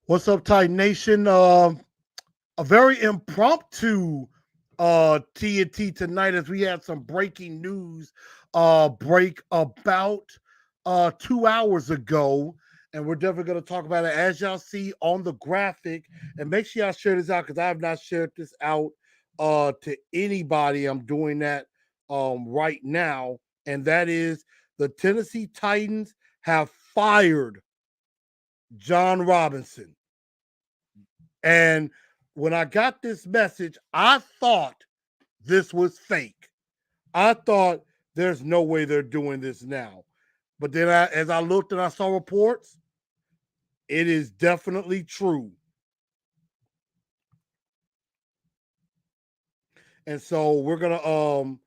What's up, Titan Nation? A very impromptu TNT tonight as we had some breaking news break about 2 hours ago. And we're definitely going to talk about it as y'all see on the graphic. And make sure y'all share this out because I have not shared this out to anybody. I'm doing that right now. And that is the Tennessee Titans have fired Jon Robinson. And when I got this message, I thought this was fake. I thought there's no way they're doing this now. But then as I looked and I saw reports, it is definitely true. And so we're gonna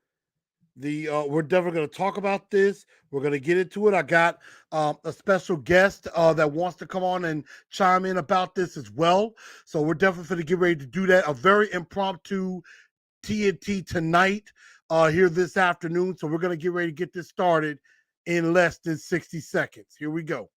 we're definitely gonna talk about this. We're gonna get into it. I got a special guest that wants to come on and chime in about this as well. So we're definitely going to get ready to do that. A very impromptu TNT tonight here this afternoon. So we're going to get ready to get this started in less than 60 seconds. Here we go.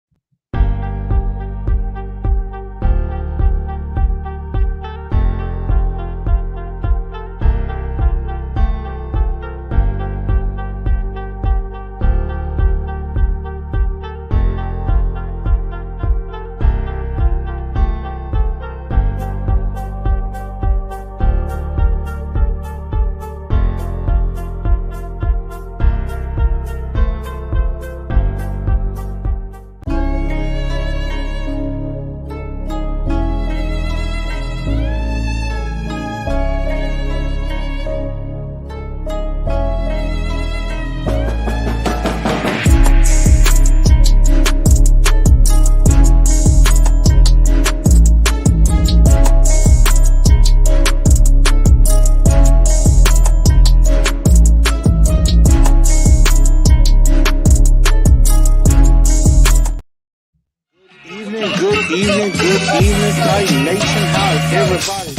Good evening, Titan Nation. How is everybody?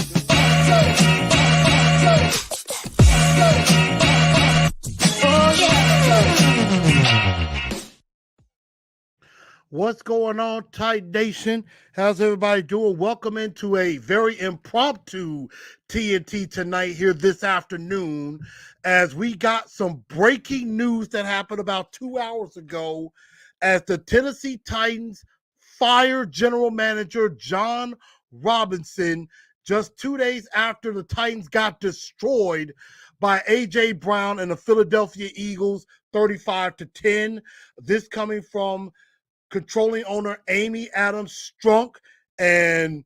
What's going on, Titan Nation? How's everybody doing? Welcome into a very impromptu TNT tonight here this afternoon as we got some breaking news that happened about 2 hours ago as the Tennessee Titans fired general manager Jon Robinson just 2 days after the Titans got destroyed by A.J. Brown and the Philadelphia Eagles 35-10. This coming from controlling owner Amy Adams Strunk, and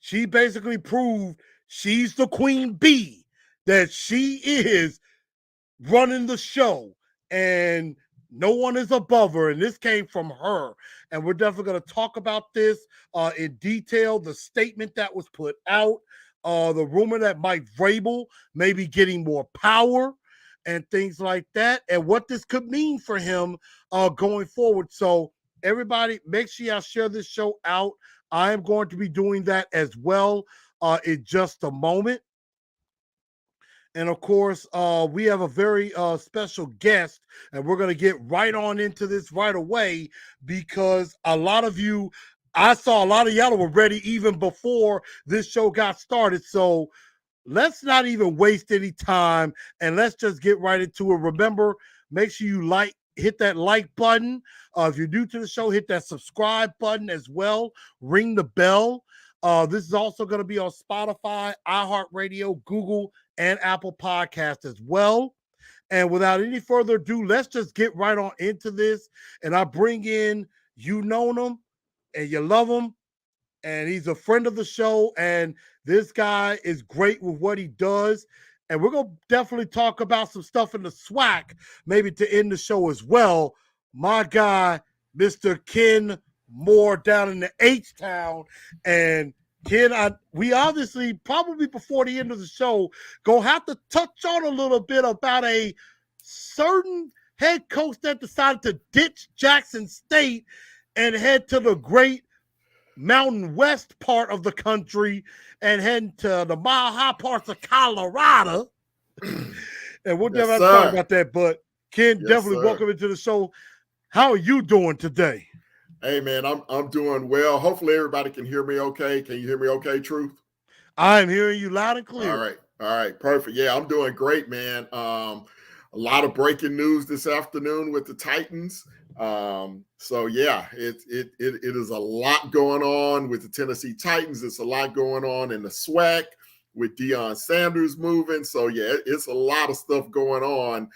she basically proved she's the queen bee, that she is running the show and no one is above her, and this came from her. And we're definitely going to talk about this in detail, the statement that was put out, the rumor that Mike Vrabel may be getting more power and things like that, and what this could mean for him going forward. So everybody, make sure y'all share this show out. I am going to be doing that as well in just a moment. And of course, we have a very special guest, and we're going to get right on into this right away because a lot of you, I saw a lot of y'all were ready even before this show got started. So let's not even waste any time and let's just get right into it. Remember, make sure you hit that like button. If you're new to the show, hit that subscribe button as well. Ring the bell. This is also going to be on Spotify, iHeartRadio, Google, and Apple Podcast as well. And without any further ado, let's just get right on into this. And I bring in, you know him and you love him, and he's a friend of the show. And this guy is great with what he does. And we're going to definitely talk about some stuff in the SWAC, maybe to end the show as well. My guy, Mr. Ken Moore down in the H-Town. And Ken, we obviously, probably before the end of the show, going to have to touch on a little bit about a certain head coach that decided to ditch Jackson State and head to the great Mountain West part of the country and heading to the mile high parts of Colorado. And we'll definitely talk about that. But Ken, definitely welcome into the show. How are you doing today? Hey man, I'm doing well. Hopefully everybody can hear me okay. Can you hear me okay, Truth? I'm hearing you loud and All clear. right. All right. Perfect. Yeah, I'm doing great, man. A lot of breaking news this afternoon with the Titans. So yeah, it is a lot going on with the Tennessee Titans. It's a lot going on in the SWAC with Deion Sanders moving. So yeah, it's a lot of stuff going on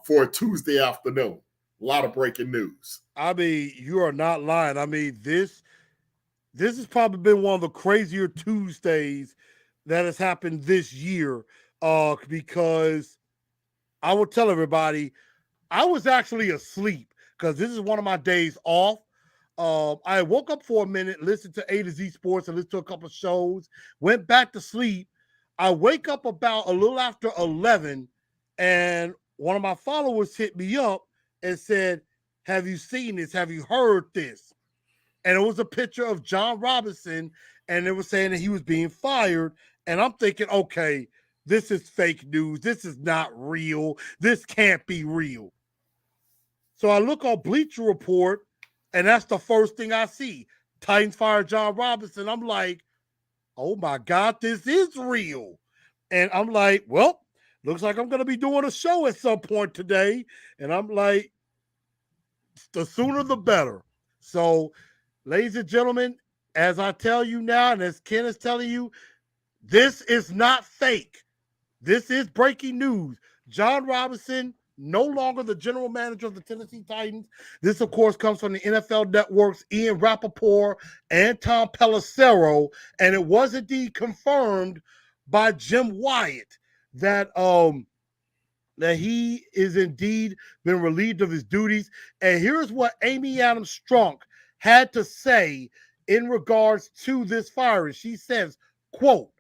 for a Tuesday afternoon. A lot of breaking news. I mean, you are not lying. I mean, this has probably been one of the crazier Tuesdays that has happened this year. Because I will tell everybody, I was actually asleep because this is one of my days off. I woke up for a minute, listened to A to Z Sports, and listened to a couple of shows. Went back to sleep. I wake up about a little after 11, and one of my followers hit me up and said, "Have you seen this? Have you heard this?" And it was a picture of Jon Robinson, and it was saying that he was being fired. And I'm thinking, okay, this is fake news. This is not real. This can't be real. So I look on Bleacher Report, and that's the first thing I see. Titans fire Jon Robinson. I'm like, oh my God, this is real. And I'm like, well, looks like I'm going to be doing a show at some point today. And I'm like, the sooner the better. So, ladies and gentlemen, as I tell you now, and as Ken is telling you, this is not fake. This is breaking news. Jon Robinson, no longer the general manager of the Tennessee Titans. This, of course, comes from the NFL Network's Ian Rappaport and Tom Pelissero, and it was indeed confirmed by Jim Wyatt that that he is indeed been relieved of his duties. And here's what Amy Adams Strunk had to say in regards to this firing. She says, quote,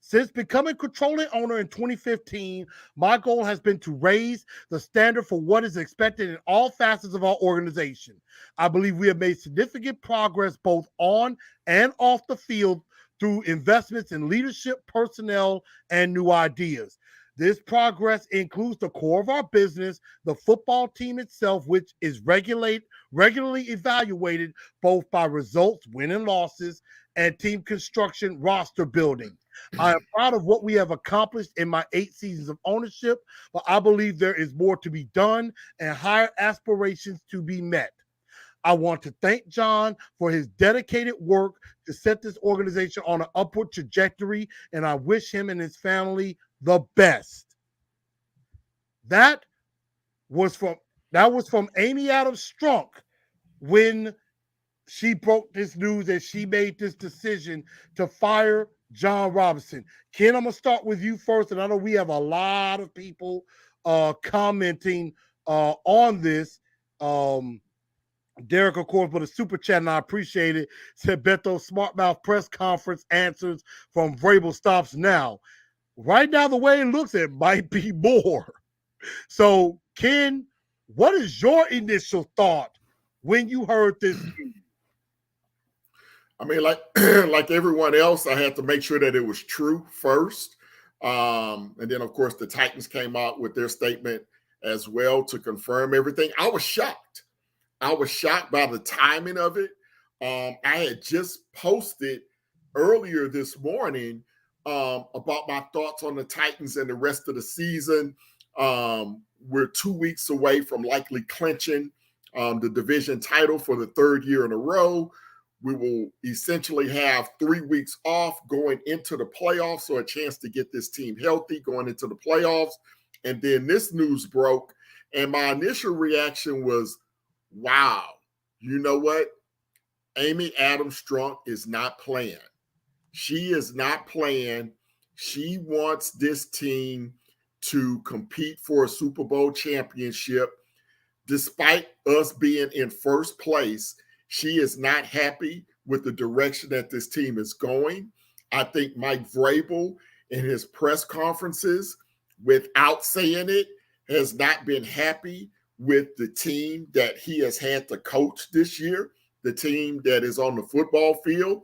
"Since becoming controlling owner in 2015, my goal has been to raise the standard for what is expected in all facets of our organization. I believe we have made significant progress both on and off the field through investments in leadership, personnel, and new ideas. This progress includes the core of our business, the football team itself, which is regularly evaluated both by results, win and losses, and team construction, roster building. I am proud of what we have accomplished in my 8 seasons of ownership, but I believe there is more to be done and higher aspirations to be met. I want to thank Jon for his dedicated work to set this organization on an upward trajectory, and I wish him and his family the best." That was from Amy Adams Strunk when she broke this news that she made this decision to fire Jon Robinson. Ken, I'm gonna start with you first, and I know we have a lot of people commenting on this. Derek, of course, with a super chat, and I appreciate it. Said Beto Smartmouth press conference answers from Vrabel stops now. Right now, the way it looks, it might be more. So, Ken, what is your initial thought when you heard this news? I mean, like like everyone else, I had to make sure that it was true first. And then, of course, the Titans came out with their statement as well to confirm everything. I was shocked. I was shocked by the timing of it. I had just posted earlier this morning about my thoughts on the Titans and the rest of the season. We're 2 weeks away from likely clinching the division title for the third year in a row. We will essentially have 3 weeks off going into the playoffs, so a chance to get this team healthy going into the playoffs. And then this news broke, and my initial reaction was, wow, you know what? Amy Adams Strunk is not playing. She is not playing. She wants this team to compete for a Super Bowl championship. Despite us being in first place, she is not happy with the direction that this team is going. I think Mike Vrabel in his press conferences, without saying it, has not been happy with the team that he has had to coach this year, the team that is on the football field.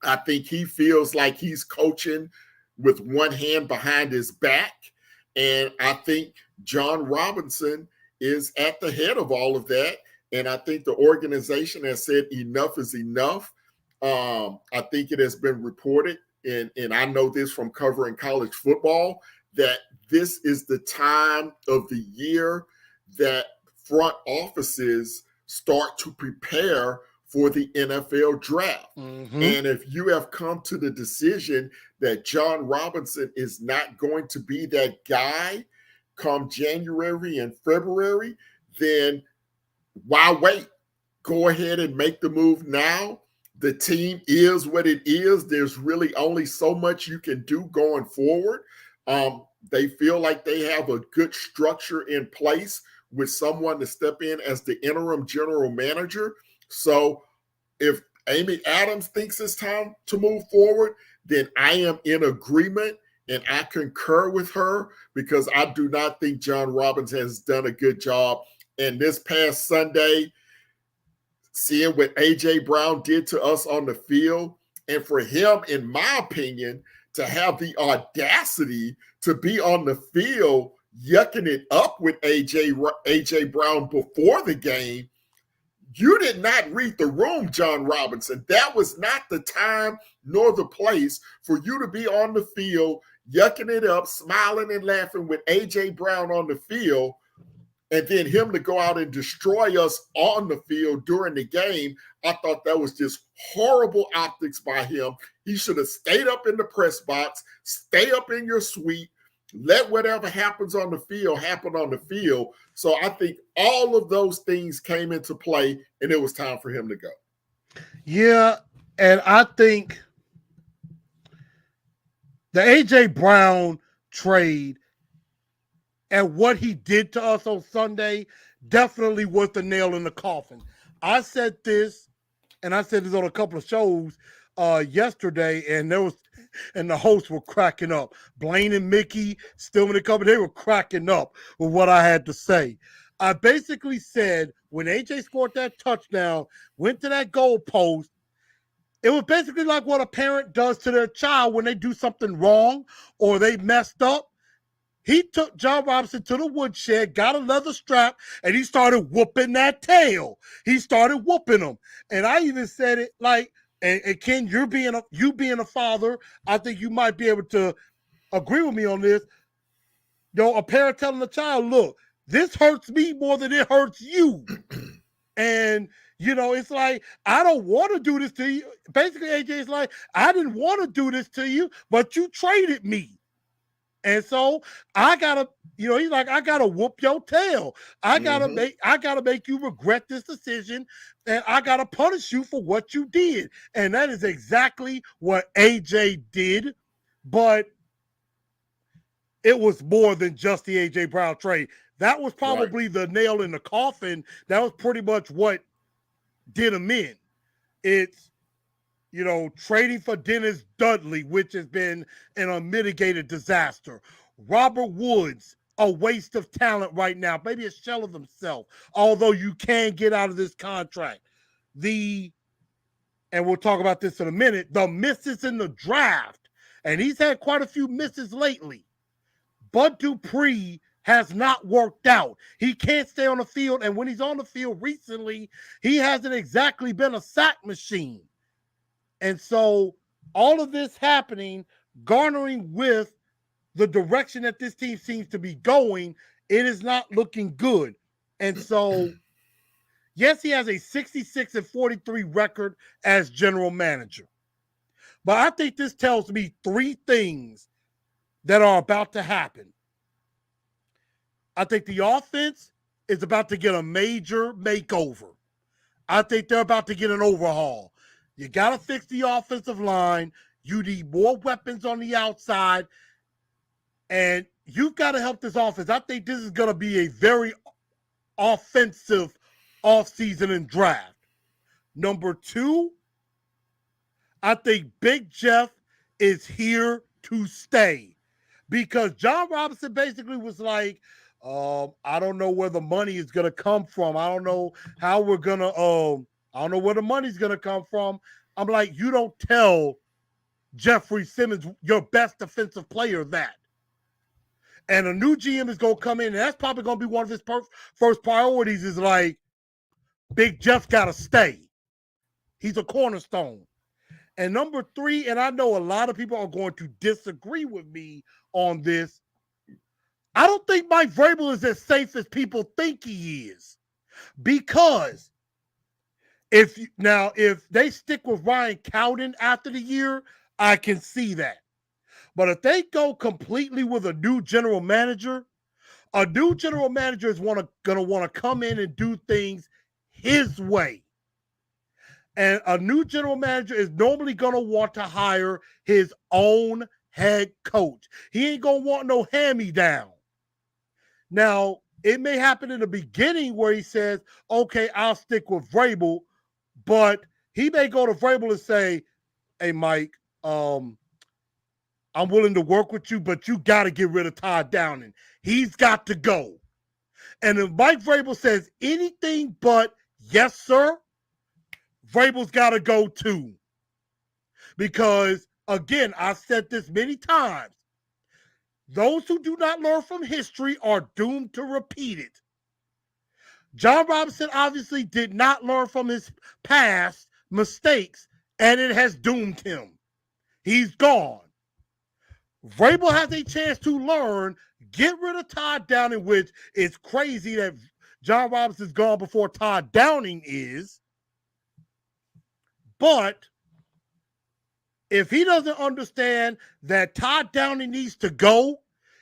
I think he feels like he's coaching with one hand behind his back. And I think Jon Robinson is at the head of all of that. And I think the organization has said enough is enough. I think it has been reported, and I know this from covering college football, that this is the time of the year that front offices start to prepare for the NFL draft. Mm-hmm. And if you have come to the decision that Jon Robinson is not going to be that guy come January and February, then why wait? Go ahead and make the move now. The team is what it is. There's really only so much you can do going forward. They feel like they have a good structure in place with someone to step in as the interim general manager. So if Amy Adams thinks it's time to move forward, then I am in agreement and I concur with her, because I do not think Jon Robinson has done a good job. And this past Sunday, seeing what A.J. Brown did to us on the field, and for him, in my opinion, to have the audacity to be on the field yucking it up with A.J. Brown before the game, you did not read the room, Jon Robinson. That was not the time nor the place for you to be on the field yucking it up, smiling and laughing with A.J. Brown on the field, and then him to go out and destroy us on the field during the game. I thought that was just horrible optics by him. He should have stayed up in the press box, stay up in your suite, let whatever happens on the field happen on the field. So I think all of those things came into play, and it was time for him to go. Yeah, and I think the A.J. Brown trade and what he did to us on Sunday definitely was the nail in the coffin. I said this, and I said this on a couple of shows yesterday, and the hosts were cracking up. Blaine and Mickey, Stillman and company, they were cracking up with what I had to say. I basically said when AJ scored that touchdown, went to that goal post, it was basically like what a parent does to their child when they do something wrong or they messed up. He took Jon Robinson to the woodshed, got a leather strap, and he started whooping that tail. He started whooping him. And I even said it like, and Ken, you being a father, I think you might be able to agree with me on this. A parent telling a child, look, this hurts me more than it hurts you. And, it's like, I don't want to do this to you. Basically, AJ's like, I didn't want to do this to you, but you traded me. And so I gotta, he's like, I gotta whoop your tail. I gotta make you regret this decision, and I gotta punish you for what you did. And that is exactly what AJ did. But it was more than just the AJ Brown trade. That was probably the nail in the coffin. That was pretty much what did him in. It's, trading for Dennis Dudley, which has been an unmitigated disaster. Robert Woods, a waste of talent right now, maybe a shell of himself, although you can get out of this contract. And we'll talk about this in a minute, the misses in the draft, and he's had quite a few misses lately. Bud Dupree has not worked out. He can't stay on the field, and when he's on the field recently, he hasn't exactly been a sack machine. And so all of this happening, garnering with the direction that this team seems to be going, it is not looking good. And so, yes, he has a 66-43 record as general manager. But I think this tells me three things that are about to happen. I think the offense is about to get a major makeover. I think they're about to get an overhaul. You got to fix the offensive line. You need more weapons on the outside. And you've got to help this offense. I think this is going to be a very offensive offseason and draft. Number two, I think Big Jeff is here to stay. Because Jon Robinson basically was like, I don't know where the money is going to come from. I don't know how we're going to I don't know where the money's going to come from. I'm like, you don't tell Jeffrey Simmons, your best defensive player, that. And a new GM is going to come in, and that's probably going to be one of his first priorities is like, Big Jeff's got to stay. He's a cornerstone. And number 3, and I know a lot of people are going to disagree with me on this, I don't think Mike Vrabel is as safe as people think he is. Because if they stick with Ryan Cowden after the year, I can see that. But if they go completely with a new general manager is going to want to come in and do things his way. And a new general manager is normally going to want to hire his own head coach. He ain't going to want no hand-me-down. Now, it may happen in the beginning where he says, okay, I'll stick with Vrabel, but he may go to Vrabel and say, hey, Mike, I'm willing to work with you, but you got to get rid of Todd Downing. He's got to go. And if Mike Vrabel says anything but yes, sir, Vrabel's got to go too. Because, again, I've said this many times, those who do not learn from history are doomed to repeat it. Jon Robinson obviously did not learn from his past mistakes, and it has doomed him. He's gone. Vrabel has a chance to learn, get rid of Todd Downing, which is crazy that Jon Robinson's gone before Todd Downing is. But if he doesn't understand that Todd Downing needs to go,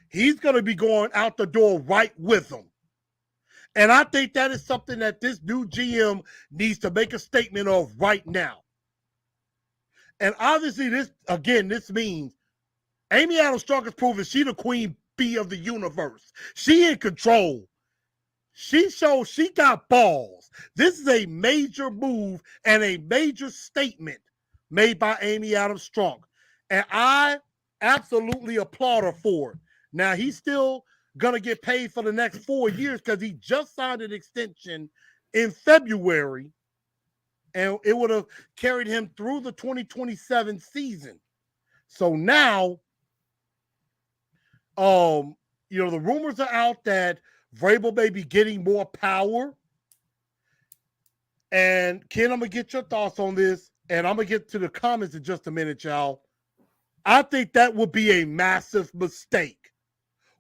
he's going to be going out the door right with him. And I think that is something that this new GM needs to make a statement of right now. And obviously, this means Amy Adams-Strunk has proven she's the queen bee of the universe. She in control. She shows she got balls. This is a major move and a major statement made by Amy Adams-Strunk. And I absolutely applaud her for it. Now, he's still going to get paid for the next 4 years because he just signed an extension in February, and it would have carried him through the 2027 season. So now, the rumors are out that Vrabel may be getting more power. And Ken, I'm going to get your thoughts on this, and I'm going to get to the comments in just a minute, y'all. I think that would be a massive mistake.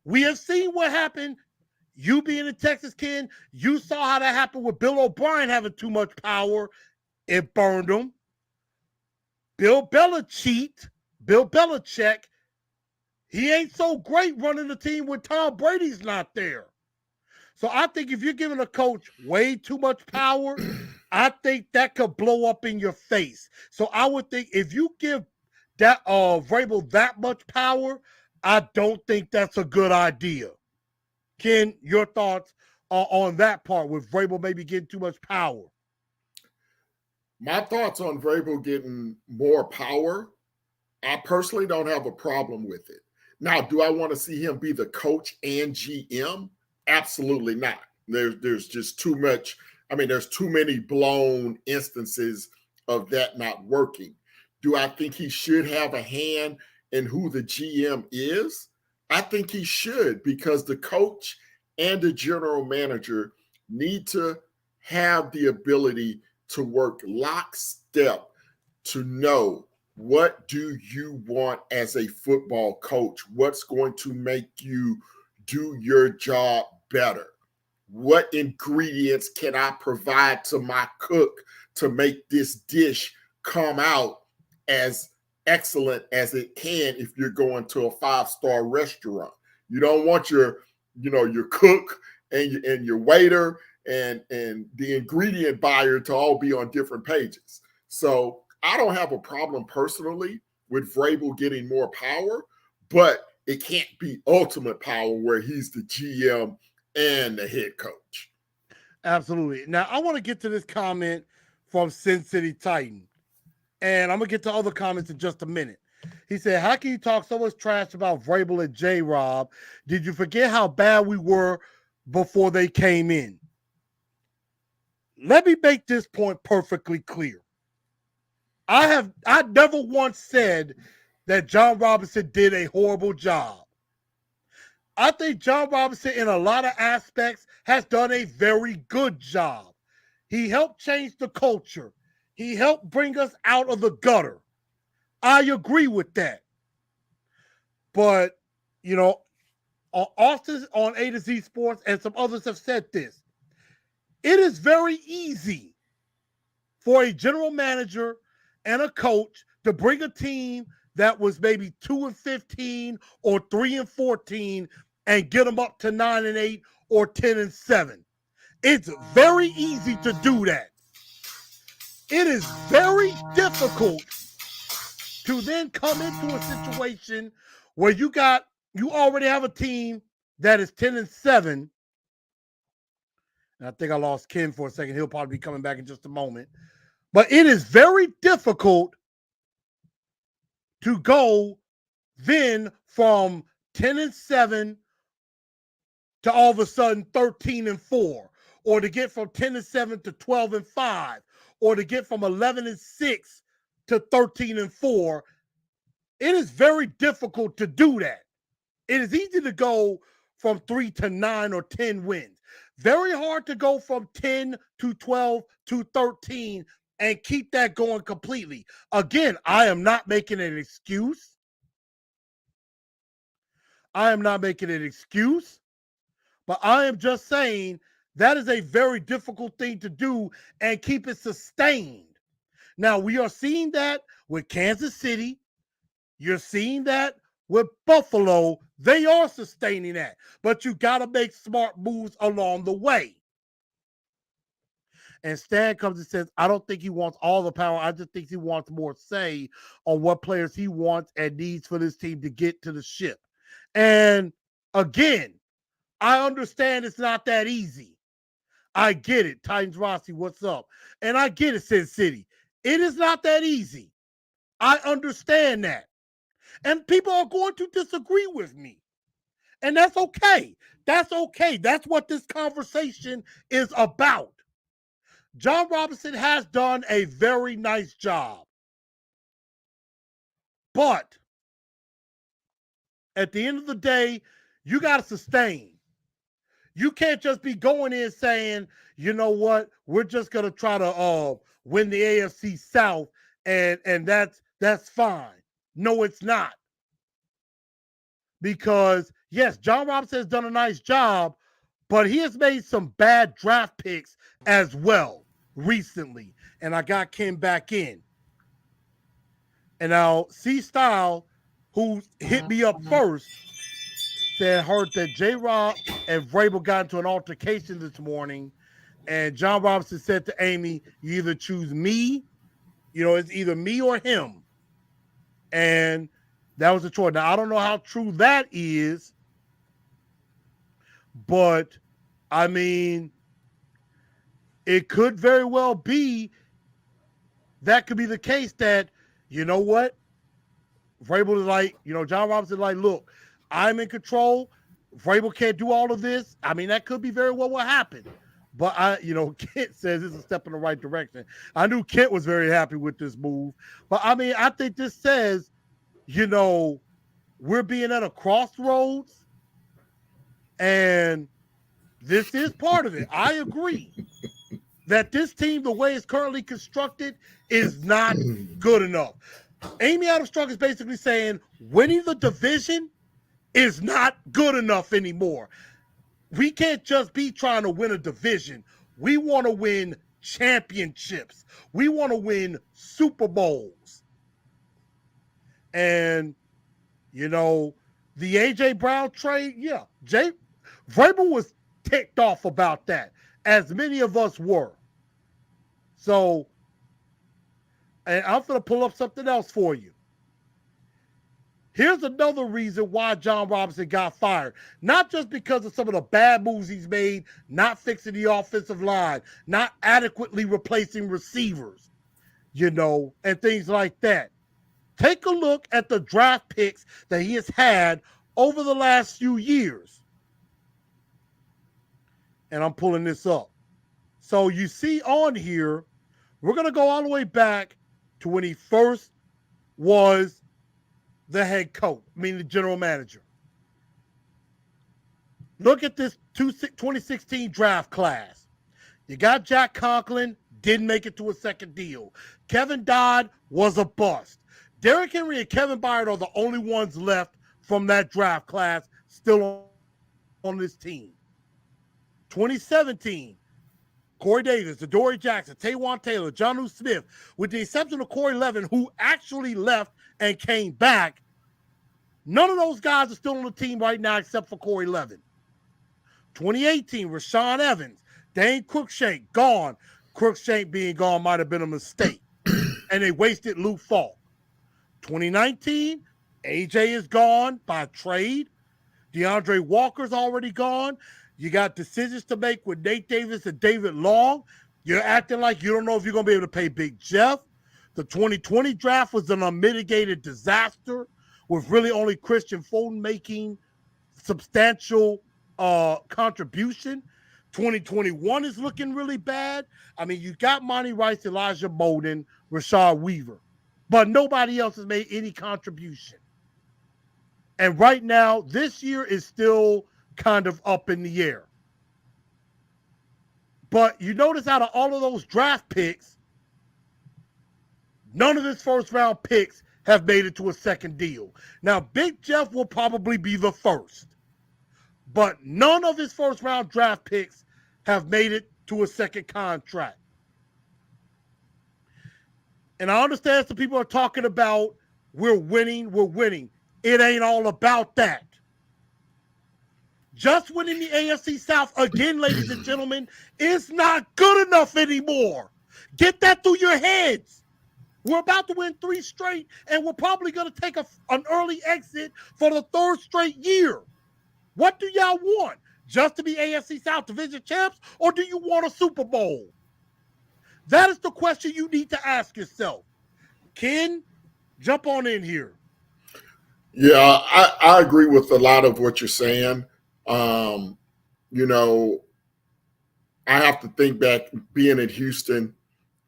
We have seen what happened. You being in Texas, Ken, you saw how that happened with Bill O'Brien having too much power. It burned him. Bill Belichick, he ain't so great running the team when Tom Brady's not there. So I think if you're giving a coach way too much power, I think that could blow up in your face. So I would think if you give that Vrabel that much power, I don't think that's a good idea. Ken, your thoughts on that part with Vrabel maybe getting too much power? My thoughts on Vrabel getting more power, I personally don't have a problem with it. Now, do I want to see him be the coach and GM? Absolutely not. There's just too much. I mean, there's too many blown instances of that not working. Do I think he should have a hand in who the GM is? I think he should, because the coach and the general manager need to have the ability to work lockstep to know what do you want as a football coach? What's going to make you do your job better? What ingredients can I provide to my cook to make this dish come out as excellent as it can if you're going to a 5-star restaurant? You don't want your cook and your waiter and the ingredient buyer to all be on different pages. So I don't have a problem personally with Vrabel getting more power, but it can't be ultimate power where he's the GM and the head coach. Absolutely. Now, I want to get to this comment from Sin City Titan, and I'm going to get to other comments in just a minute. He said, how can you talk so much trash about Vrabel and J-Rob? Did you forget how bad we were before they came in? Let me make this point perfectly clear. I never once said that Jon Robinson did a horrible job. I think Jon Robinson, in a lot of aspects, has done a very good job. He helped change the culture. He helped bring us out of the gutter. I agree with that. But, Austin on A to Z Sports and some others have said this. It is very easy for a general manager and a coach to bring a team that was maybe 2-15 or 3-14 and get them up to 9-8 or 10-7. It's very easy to do that. It is very difficult to then come into a situation where you already have a team that is 10-7. And I think I lost Ken for a second. He'll probably be coming back in just a moment. But it is very difficult to go then from 10-7 to all of a sudden 13-4, or to get from 10-7 to 12-5, or to get from 11-6 to 13-4. It is very difficult to do that. It is easy to go from 3 to 9 or 10 wins. Very hard to go from 10 to 12 to 13 and keep that going completely. Again, I am not making an excuse. I am not making an excuse, but I am just saying that is a very difficult thing to do and keep it sustained. Now, we are seeing that with Kansas City. You're seeing that with Buffalo. They are sustaining that, but you got to make smart moves along the way. And Stan comes and says, I don't think he wants all the power. I just think he wants more say on what players he wants and needs for this team to get to the ship. And again, I understand it's not that easy. I get it. Titans Rossi, what's up? And I get it, Sin City. It is not that easy. I understand that. And people are going to disagree with me. And that's okay. That's okay. That's what this conversation is about. Jon Robinson has done a very nice job. But at the end of the day, you got to sustain. You can't just be going in saying, you know what, we're just going to try to win the AFC South, and that's fine. No, it's not. Because, yes, Jon Robinson has done a nice job, but he has made some bad draft picks as well recently. And I got Ken back in. And now C-Style, who hit me up first, said heard that J-Rob and Vrabel got into an altercation this morning. And Jon Robinson said to Amy, you either choose me, it's either me or him. And that was the choice. Now, I don't know how true that is, but, I mean, it could very well be that could be the case that, you know what? Vrabel is like, Jon Robinson is like, look, I'm in control. Vrabel can't do all of this. I mean, that could be very well what happened. But, Kent says it's a step in the right direction. I knew Kent was very happy with this move. But, I mean, I think this says, we're being at a crossroads. And this is part of it. I agree that this team, the way it's currently constructed, is not good enough. Amy Adams Strunk is basically saying winning the division is not good enough anymore. We can't just be trying to win a division. We want to win championships. We want to win Super Bowls. And, the A.J. Brown trade, yeah, Vrabel was ticked off about that, as many of us were. So, and I'm going to pull up something else for you. Here's another reason why Jon Robinson got fired. Not just because of some of the bad moves he's made, not fixing the offensive line, not adequately replacing receivers, and things like that. Take a look at the draft picks that he has had over the last few years. And I'm pulling this up. So you see on here, we're going to go all the way back to when he first was the head coach, meaning the general manager. Look at this 2016 draft class. You got Jack Conklin, didn't make it to a second deal. Kevin Dodd was a bust. Derrick Henry and Kevin Byard are the only ones left from that draft class still on this team. 2017, Corey Davis, Adoree Jackson, Taywan Taylor, Jonnu Smith, with the exception of Corey Levin, who actually left and came back. None of those guys are still on the team right now except for Corey Levin. 2018, Rashaan Evans, Dane Cruikshank, gone. Cruikshank being gone might have been a mistake. And they wasted Luke Falk. 2019, AJ is gone by trade. DeAndre Walker's already gone. You got decisions to make with Nate Davis and David Long. You're acting like you don't know if you're going to be able to pay Big Jeff. The 2020 draft was an unmitigated disaster with really only Christian Fulton making substantial contribution. 2021 is looking really bad. I mean, you got Monty Rice, Elijah Molden, Rashad Weaver, but nobody else has made any contribution. And right now, this year is still kind of up in the air. But you notice out of all of those draft picks, none of his first round picks have made it to a second deal. Now, Big Jeff will probably be the first, but none of his first round draft picks have made it to a second contract. And I understand some people are talking about we're winning. It ain't all about that. Just winning the AFC South again, ladies and gentlemen, is not good enough anymore. Get that through your heads. We're about to win 3 straight, and we're probably going to take an early exit for the 3rd straight year. What do y'all want? Just to be AFC South Division champs, or do you want a Super Bowl? That is the question you need to ask yourself. Ken, jump on in here. Yeah, I agree with a lot of what you're saying. You know, I have to think back being in Houston,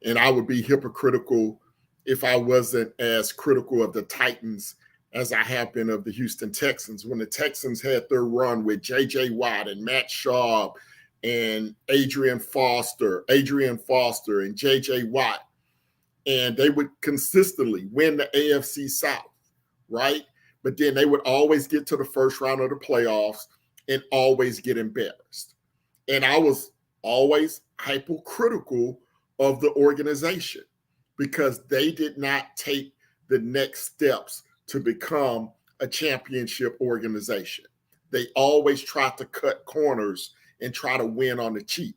and I would be hypocritical if I wasn't as critical of the Titans as I have been of the Houston Texans. When the Texans had their run with J.J. Watt and Matt Schaub and Adrian Foster and J.J. Watt, and they would consistently win the AFC South, right? But then they would always get to the first round of the playoffs and always get embarrassed. And I was always hypocritical of the organization because they did not take the next steps to become a championship organization. They always tried to cut corners and try to win on the cheap.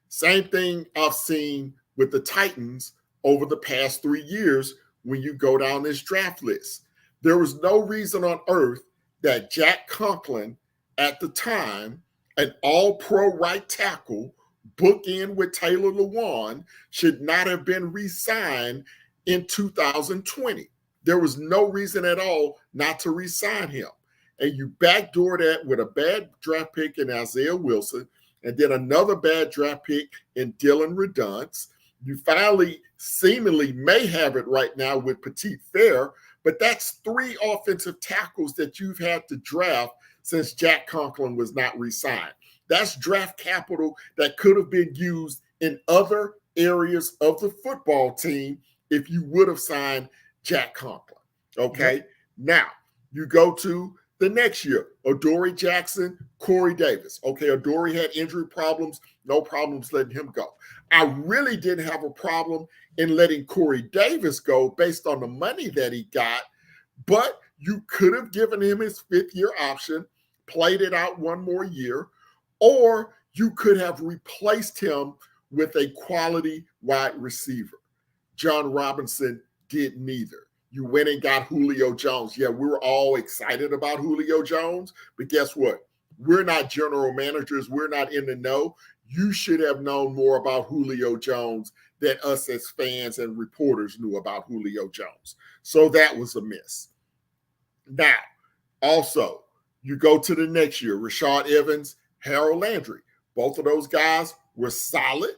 Same thing I've seen with the Titans over the past 3 years when you go down this draft list. There was no reason on earth that Jack Conklin, at the time, an all-pro right tackle, bookend with Taylor Lewan, should not have been re-signed in 2020. There was no reason at all not to re-sign him. And you backdoor that with a bad draft pick in Isaiah Wilson, and then another bad draft pick in Dylan Redunce. You finally seemingly may have it right now with Petit Fair, but that's 3 offensive tackles that you've had to draft since Jack Conklin was not re-signed. That's draft capital that could have been used in other areas of the football team if you would have signed Jack Conklin. Okay. Yep. Now you go to the next year, Adoree Jackson, Corey Davis. Okay, Adoree had injury problems, no problems letting him go. I really didn't have a problem in letting Corey Davis go based on the money that he got, but you could have given him his 5th-year option, played it out 1 more year, or you could have replaced him with a quality wide receiver. Jon Robinson did neither. You went and got Julio Jones. Yeah, we were all excited about Julio Jones, but guess what? We're not general managers. We're not in the know. You should have known more about Julio Jones than us as fans and reporters knew about Julio Jones. So that was a miss. Now, also, you go to the next year, Rashad Evans, Harold Landry. Both of those guys were solid.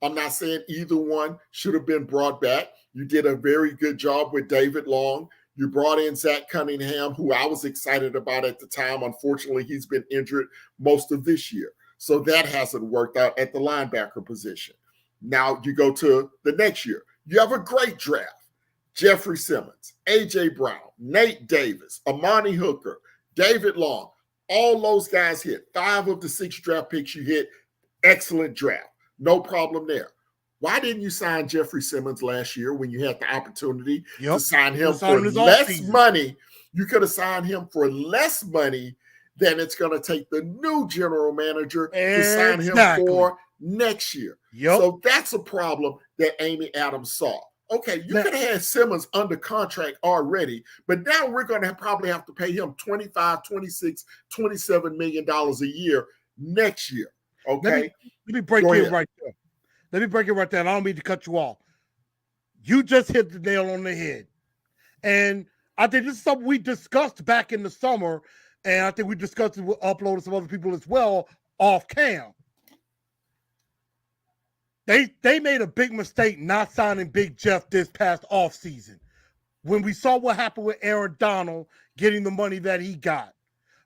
I'm not saying either one should have been brought back. You did a very good job with David Long. You brought in Zach Cunningham, who I was excited about at the time. Unfortunately, he's been injured most of this year. So that hasn't worked out at the linebacker position. Now you go to the next year. You have a great draft. Jeffrey Simmons, A.J. Brown, Nate Davis, Amani Hooker, David Long. All those guys hit. 5 of the 6 draft picks you hit. Excellent draft. No problem there. Why didn't you sign Jeffrey Simmons last year when you had the opportunity to sign him for less money? You could have signed him for less money than it's going to take the new general manager to sign him for next year. So that's a problem that Amy Adams saw. Okay, you could have had Simmons under contract already, but now we're going to probably have to pay him $25, $26, $27 million a year next year. Okay? Let me break it right there. Let me break it right there. And I don't mean to cut you off. You just hit the nail on the head. And I think this is something we discussed back in the summer, and I think we discussed it with uploaded some other people as well off cam. They made a big mistake not signing Big Jeff this past offseason when we saw what happened with Aaron Donald getting the money that he got.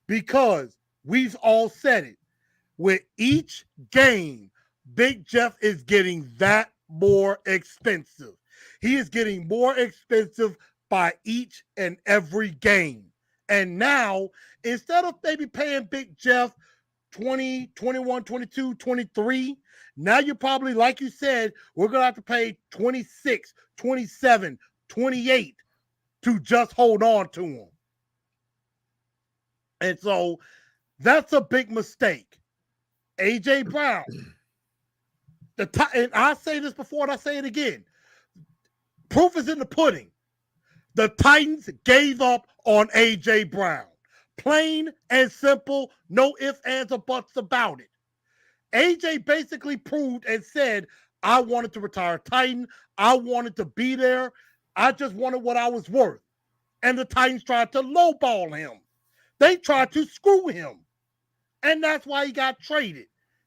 Because we've all said it. With each game, Big Jeff is getting that more expensive. He is getting more expensive by each and every game. And now, instead of maybe paying Big Jeff 20, 21, 22, 23, now you're probably, like you said, we're going to have to pay 26, 27, 28 to just hold on to him. And so that's a big mistake. A.J. Brown, and I say this before and I say it again. Proof is in the pudding. The Titans gave up on A.J. Brown. Plain and simple, no ifs, ands, or buts about it. A.J. basically proved and said, I wanted to retire Titan. I wanted to be there. I just wanted what I was worth. And the Titans tried to lowball him. They tried to screw him. And that's why he got traded.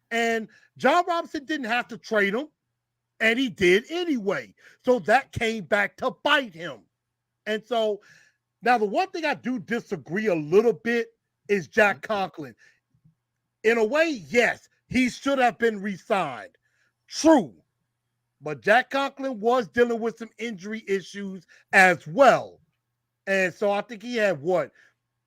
And Jon Robinson didn't have to trade him. And he did anyway. So that came back to bite him. And so now the one thing I do disagree a little bit is Jack Conklin. In a way, yes, he should have been re-signed. True. But Jack Conklin was dealing with some injury issues as well. And so I think he had,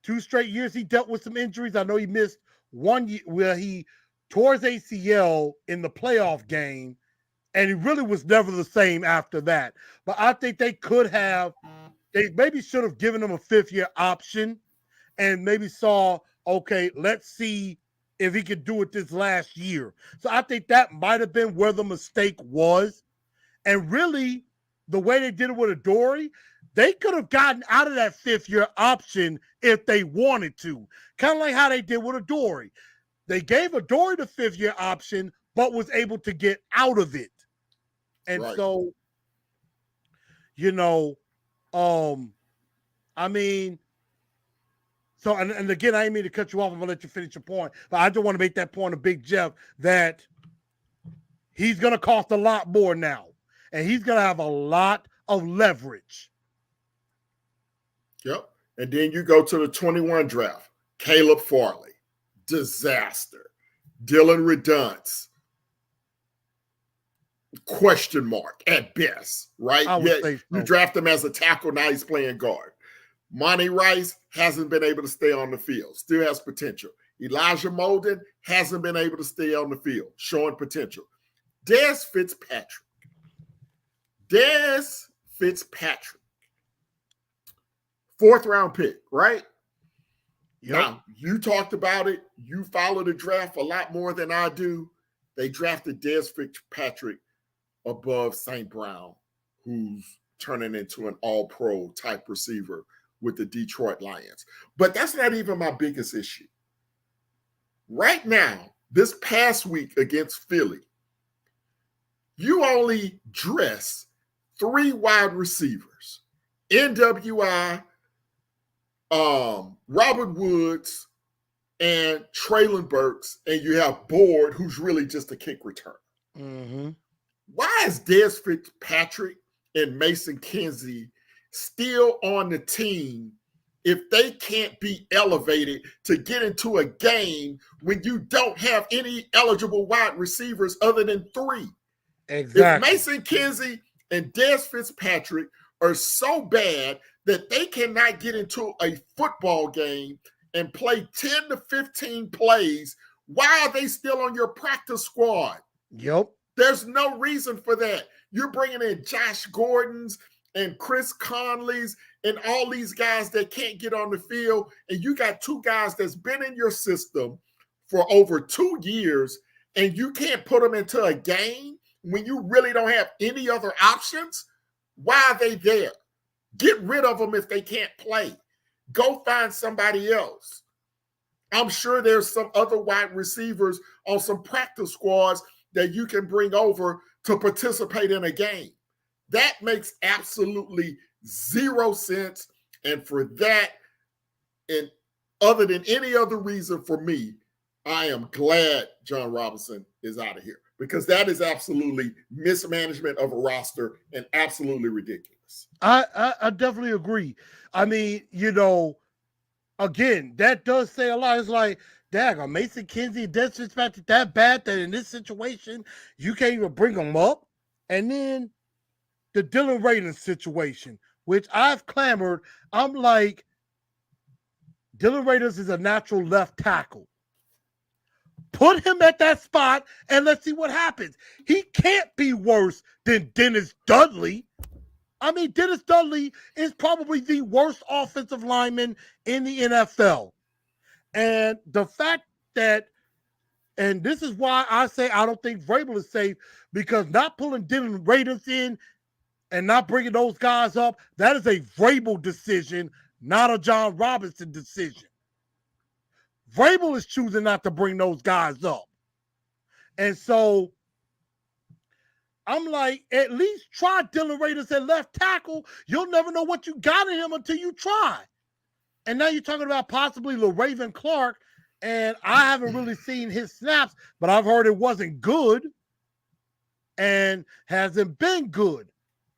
2 straight years he dealt with some injuries. I know he missed 1 year where he tore his ACL in the playoff game, and he really was never the same after that. But I think they maybe should have given him a 5th-year option and maybe saw, okay, let's see if he could do it this last year. So I think that might have been where the mistake was. And really, the way they did it with Adoree', they could have gotten out of that 5th-year option if they wanted to. Kind of like how they did with Adoree'. They gave Adoree' the 5th-year option, but was able to get out of it. And so, I mean, so, and again, I didn't mean to cut you off. I'm going to let you finish your point. But I just want to make that point of Big Jeff that he's going to cost a lot more now. And he's going to have a lot of leverage. Yep. And then you go to the 21 draft. Caleb Farley. Disaster. Dylan Redunce. Question mark at best, right? You draft him as a tackle, now he's playing guard. Monty Rice hasn't been able to stay on the field, still has potential. Elijah Molden hasn't been able to stay on the field, showing potential. Dez Fitzpatrick, 4th-round pick, right? Yep. Now, you talked about it. You follow the draft a lot more than I do. They drafted Dez Fitzpatrick above St. Brown, who's turning into an all-pro type receiver with the Detroit Lions. But that's not even my biggest issue. Right now, this past week against Philly, you only dress 3 wide receivers. NWI, Robert Woods, and Traylon Burks, and you have Board, who's really just a kick returner. Mm-hmm. Why is Dez Fitzpatrick and Mason Kinsey still on the team if they can't be elevated to get into a game when you don't have any eligible wide receivers other than 3. Exactly. If Mason Kinsey and Dez Fitzpatrick are so bad that they cannot get into a football game and play 10 to 15 plays, why are they still on your practice squad? Yep. There's no reason for that. You're bringing in Josh Gordons and Chris Conleys and all these guys that can't get on the field, and you got 2 guys that's been in your system for over 2 years, and you can't put them into a game when you really don't have any other options. Why are they there? Get rid of them if they can't play. Go find somebody else. I'm sure there's some other wide receivers on some practice squads that you can bring over to participate in a game. That makes absolutely 0 sense. And for that, and other than any other reason for me, I am glad Jon Robinson is out of here, because that is absolutely mismanagement of a roster and absolutely ridiculous. I definitely agree. I mean, again, that does say a lot. It's like, dang, Mason Kinsey disrespected that bad that in this situation, you can't even bring them up. And then the Dylan Radin situation, which I've clamored. I'm like, Dylan Radin is a natural left tackle. Put him at that spot and let's see what happens. He can't be worse than Dennis Dudley. I mean, Dennis Dudley is probably the worst offensive lineman in the NFL. And the fact that, and this is why I say I don't think Vrabel is safe, because not pulling Dylan Radin in and not bringing those guys up, that is a Vrabel decision, not a Jon Robinson decision. Vrabel is choosing not to bring those guys up. And so I'm like, at least try Dylan Radin at left tackle. You'll never know what you got in him until you try. And now you're talking about possibly LaRaven Clark, and I haven't really seen his snaps, but I've heard it wasn't good and hasn't been good.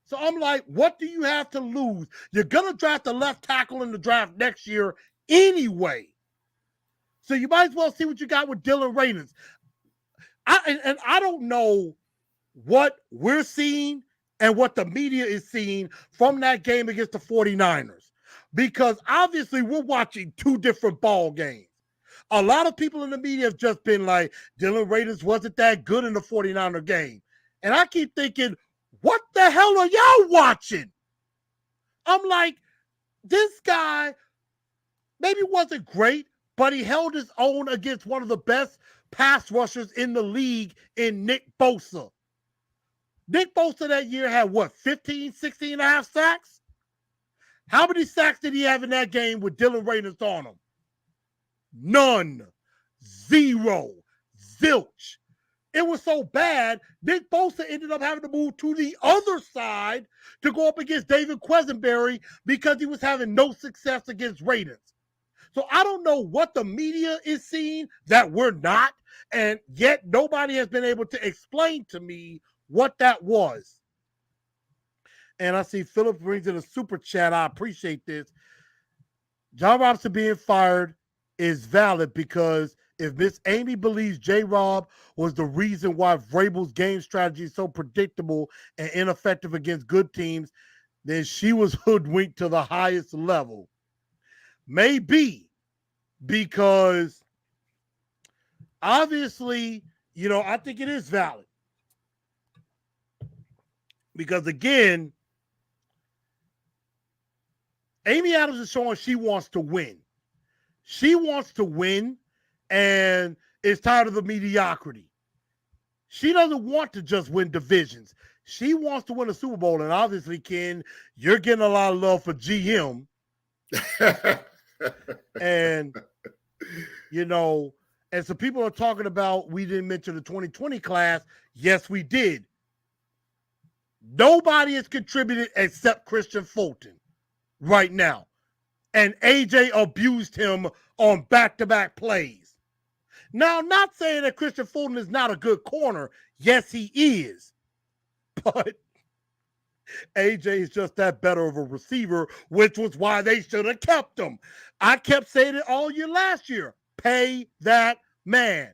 So I'm like, what do you have to lose? You're going to draft a left tackle in the draft next year anyway. So you might as well see what you got with Dylan Radin. I don't know what we're seeing and what the media is seeing from that game against the 49ers, because obviously we're watching 2 different ball games. A lot of people in the media have just been like, Dylan Radin wasn't that good in the 49er game. And I keep thinking, what the hell are y'all watching? I'm like, this guy maybe wasn't great, but he held his own against one of the best pass rushers in the league in Nick Bosa. Nick Bosa that year had, 15, 16 and a half sacks? How many sacks did he have in that game with Dylan Radin on him? None. 0. Zilch. It was so bad, Nick Bosa ended up having to move to the other side to go up against David Quesenberry because he was having no success against Radin. So I don't know what the media is seeing that we're not, and yet nobody has been able to explain to me what that was. And I see Philip brings in a super chat. I appreciate this. Jon Robinson being fired is valid because if Miss Amy believes J-Rob was the reason why Vrabel's game strategy is so predictable and ineffective against good teams, then she was hoodwinked to the highest level. Maybe, because obviously, I think it is valid. Because again, Amy Adams is showing she wants to win. She wants to win and is tired of the mediocrity. She doesn't want to just win divisions. She wants to win a Super Bowl. And obviously, Ken, you're getting a lot of love for GM. And, and so people are talking about, we didn't mention the 2020 class. Yes, we did. Nobody has contributed except Christian Fulton right now. And AJ abused him on back-to-back plays. Now, I'm not saying that Christian Fulton is not a good corner. Yes, he is. But AJ is just that better of a receiver, which was why they should have kept him. I kept saying it all year last year. Pay that man.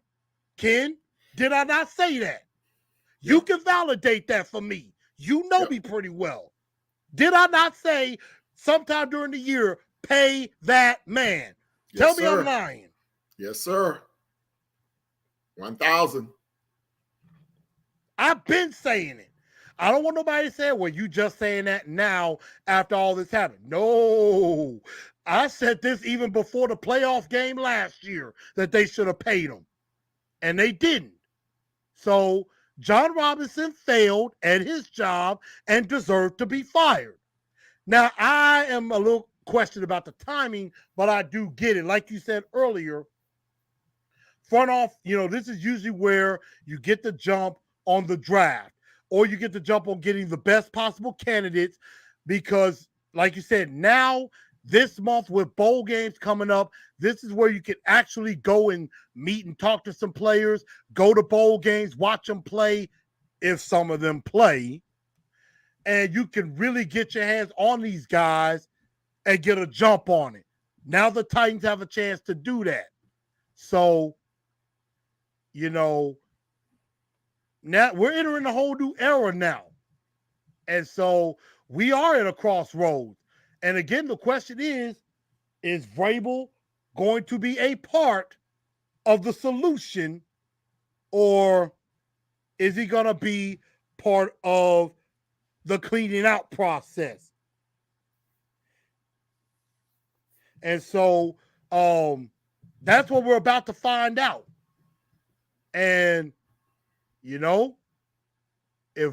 Ken, did I not say that? You Yep. can validate that for me. You know Yep. me pretty well. Did I not say sometime during the year, pay that man? Yes, Tell me sir. I'm lying. Yes, sir. 1,000. I've been saying it. I don't want nobody to say, well, you just saying that now after all this happened. No. I said this even before the playoff game last year that they should have paid him. And they didn't. So Jon Robinson failed at his job and deserved to be fired. Now, I am a little questioned about the timing, but I do get it. Like you said earlier, front off, this is usually where you get the jump on the draft, or you get the jump on getting the best possible candidates because, like you said, now this month with bowl games coming up, this is where you can actually go and meet and talk to some players, go to bowl games, watch them play if some of them play, and you can really get your hands on these guys and get a jump on it. Now the Titans have a chance to do that. So, now we're entering a whole new era now. And so we are at a crossroads. And again, the question is Vrabel going to be a part of the solution, or is he going to be part of the cleaning out process? And so that's what we're about to find out. And, if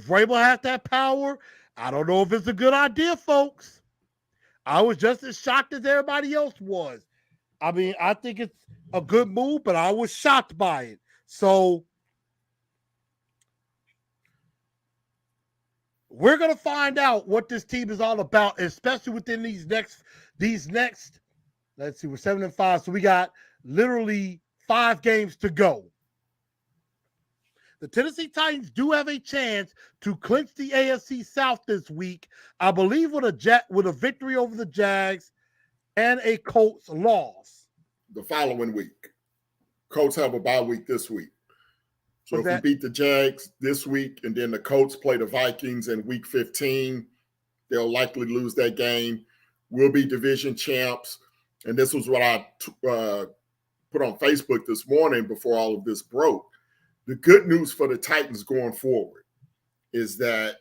Vrabel has that power, I don't know if it's a good idea, folks. I was just as shocked as everybody else was. I mean, I think it's a good move, but I was shocked by it. So we're going to find out what this team is all about, especially within these next, let's see, we're 7-5. So we got literally 5 games to go. The Tennessee Titans do have a chance to clinch the AFC South this week, I believe, with a victory over the Jags and a Colts loss. The following week. Colts have a bye week this week. So What's if that? we beat the Jags this week and then the Colts play the Vikings in week 15, they'll likely lose that game. We'll be division champs. And this was what I put on Facebook this morning before all of this broke. The good news for the Titans going forward is that,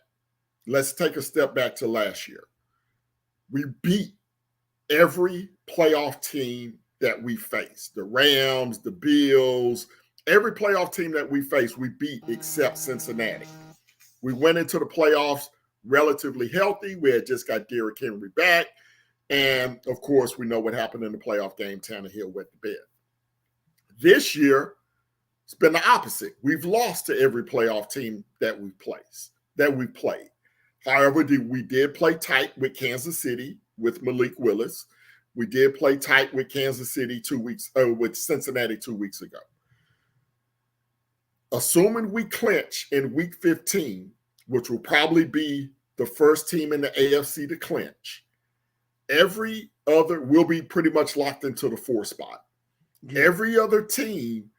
let's take a step back to last year. We beat every playoff team that we faced. The Rams, the Bills, every playoff team that we faced, we beat except Cincinnati. We went into the playoffs relatively healthy. We had just got Derrick Henry back. And, of course, we know what happened in the playoff game. Tannehill wet the bed. This year, it's been the opposite. We've lost to every playoff team that we've played. However, we did play tight with Kansas City with Malik Willis. We did play tight with Kansas City with Cincinnati 2 weeks ago. Assuming we clinch in week 15, which will probably be the first team in the AFC to clinch, every other will be pretty much locked into the 4 spot. Yeah. Every other team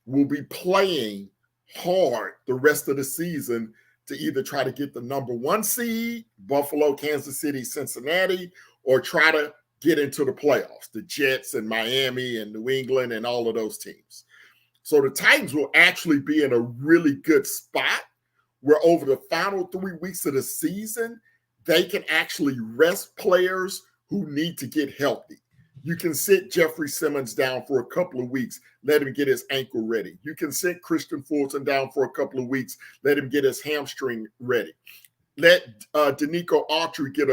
will be playing hard the rest of the season to either try to get the number 1 seed, Buffalo, Kansas City, Cincinnati, or try to get into the playoffs, the Jets and Miami and New England and all of those teams. So the Titans will actually be in a really good spot where over the final 3 weeks of the season, they can actually rest players who need to get healthy. You can sit Jeffrey Simmons down for a couple of weeks, let him get his ankle ready. You can sit Christian Fulton down for a couple of weeks, let him get his hamstring ready. Let Danico Autry get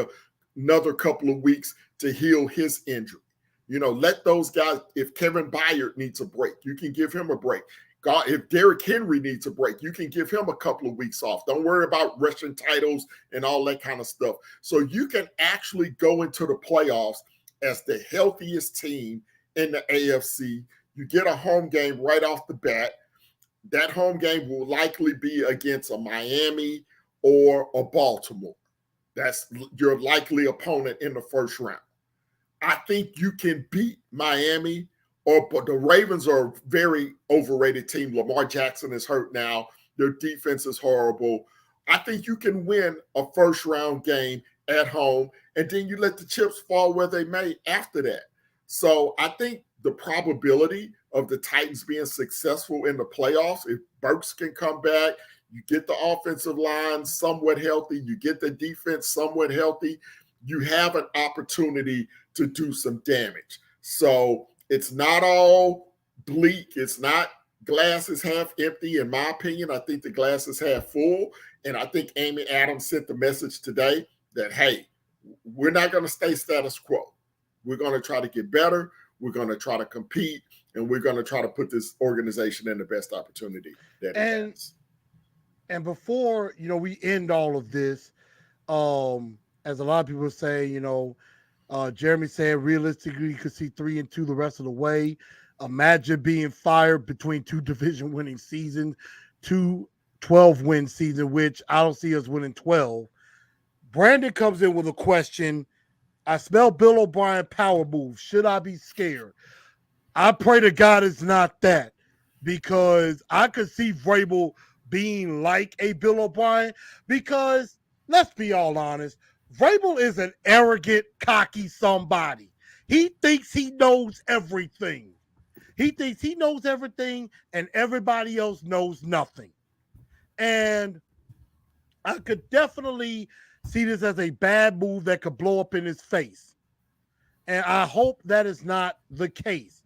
another couple of weeks to heal his injury. Let those guys, if Kevin Byard needs a break, you can give him a break. God, if Derrick Henry needs a break, you can give him a couple of weeks off. Don't worry about rushing titles and all that kind of stuff. So you can actually go into the playoffs as the healthiest team in the AFC. You get a home game right off the bat. That home game will likely be against a Miami or a Baltimore. That's your likely opponent in the first round. I think you can beat Miami, but the Ravens are a very overrated team. Lamar Jackson is hurt now. Their defense is horrible. I think you can win a first round game at home, and then you let the chips fall where they may after that. So I think the probability of the Titans being successful in the playoffs, if Burks can come back, you get the offensive line somewhat healthy, you get the defense somewhat healthy, you have an opportunity to do some damage. So it's not all bleak. It's not glass is half empty, in my opinion. I think the glass is half full. And I think Amy Adams sent the message today that, hey, we're not going to stay status quo. We're going to try to get better. We're going to try to compete. And we're going to try to put this organization in the best opportunity that it has. And before, we end all of this, as a lot of people say, Jeremy said realistically you could see 3-2 the rest of the way. Imagine being fired between two division winning seasons, two 12-win seasons, which I don't see us winning 12. Brandon comes in with a question. I smell Bill O'Brien power move. Should I be scared? I pray to God it's not that, because I could see Vrabel being like a Bill O'Brien, because let's be all honest, Vrabel is an arrogant, cocky somebody. He thinks he knows everything. He thinks he knows everything and everybody else knows nothing. And I could definitely see this as a bad move that could blow up in his face. And I hope that is not the case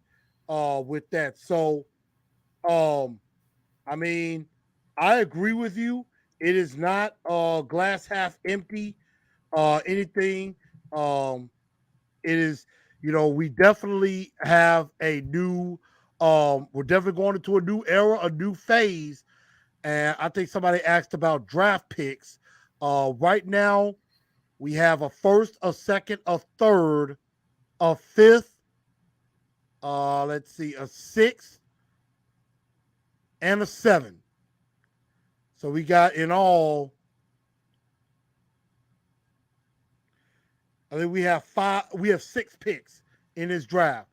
with that. So, I mean, I agree with you. It is not glass half empty. Anything. It is, we definitely have a new. We're definitely going into a new era, a new phase. And I think somebody asked about draft picks. Right now, we have a first, a second, a third, a fifth. Let's see, a sixth, and a seven. So we got in all, I think we have 6 picks in this draft.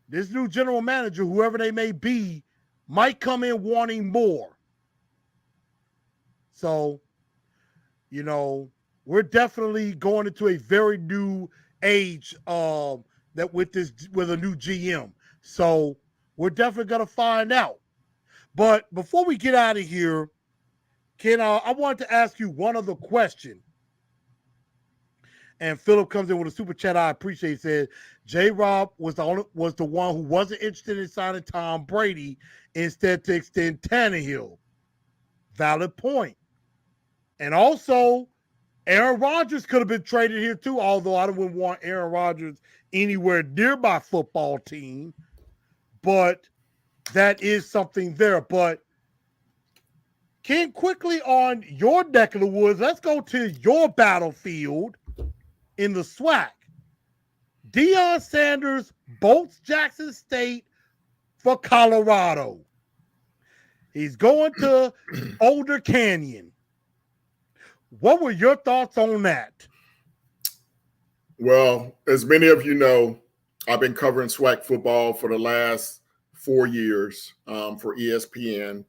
This new general manager, whoever they may be, might come in wanting more. So, we're definitely going into a very new age that with a new GM. So we're definitely gonna find out. But before we get out of here, I wanted to ask you one other question. And Philip comes in with a super chat. I appreciate. He said J-Rob was the one who wasn't interested in signing Tom Brady, instead to extend Tannehill. Valid point. And also, Aaron Rodgers could have been traded here too, although I wouldn't want Aaron Rodgers anywhere near my football team. But that is something there. But Ken, quickly on your neck of the woods, let's go to your battlefield in the SWAC. Deion Sanders bolts Jackson State for Colorado. He's going to Boulder Canyon. What were your thoughts on that? Well, as many of you know, I've been covering SWAC football for the last 4 years for ESPN.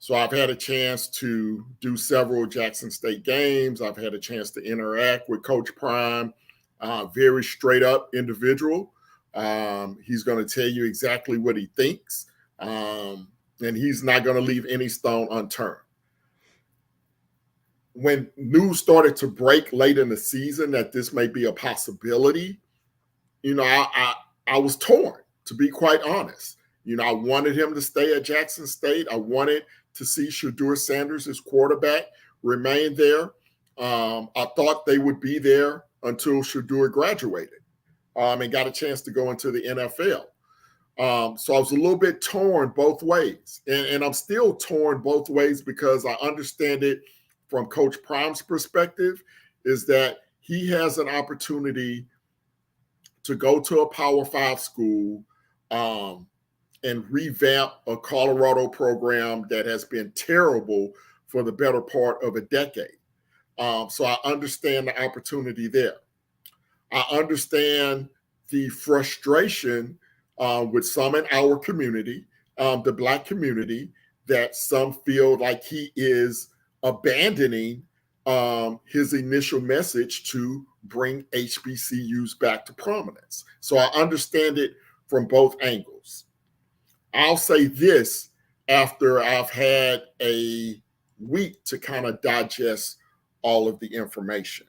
So I've had a chance to do several Jackson State games. I've had a chance to interact with Coach Prime, very straight up individual. He's going to tell you exactly what he thinks, and he's not going to leave any stone unturned. When news started to break late in the season that this may be a possibility, I was torn, to be quite honest. I wanted him to stay at Jackson State. I wanted to see Shedeur Sanders, his quarterback, remain there. I thought they would be there until Shedeur graduated and got a chance to go into the NFL. So I was a little bit torn both ways. And I'm still torn both ways, because I understand it from Coach Prime's perspective, is that he has an opportunity to go to a Power 5 school and revamp a Colorado program that has been terrible for the better part of a decade. So I understand the opportunity there. I understand the frustration with some in our community, the Black community, that some feel like he is abandoning his initial message to bring HBCUs back to prominence. So I understand it from both angles. I'll say this after I've had a week to kind of digest all of the information,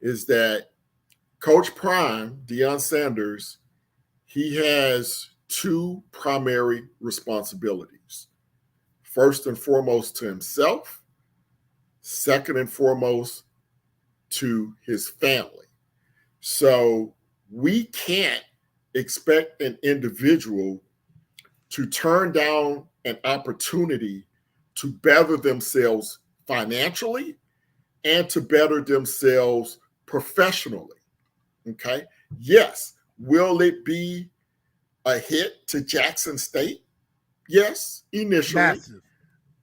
is that Coach Prime, Deion Sanders, he has two primary responsibilities. First and foremost to himself, second and foremost to his family. So we can't expect an individual to turn down an opportunity to better themselves financially and to better themselves professionally. Okay. Yes. Will it be a hit to Jackson State? Yes, initially. Massive.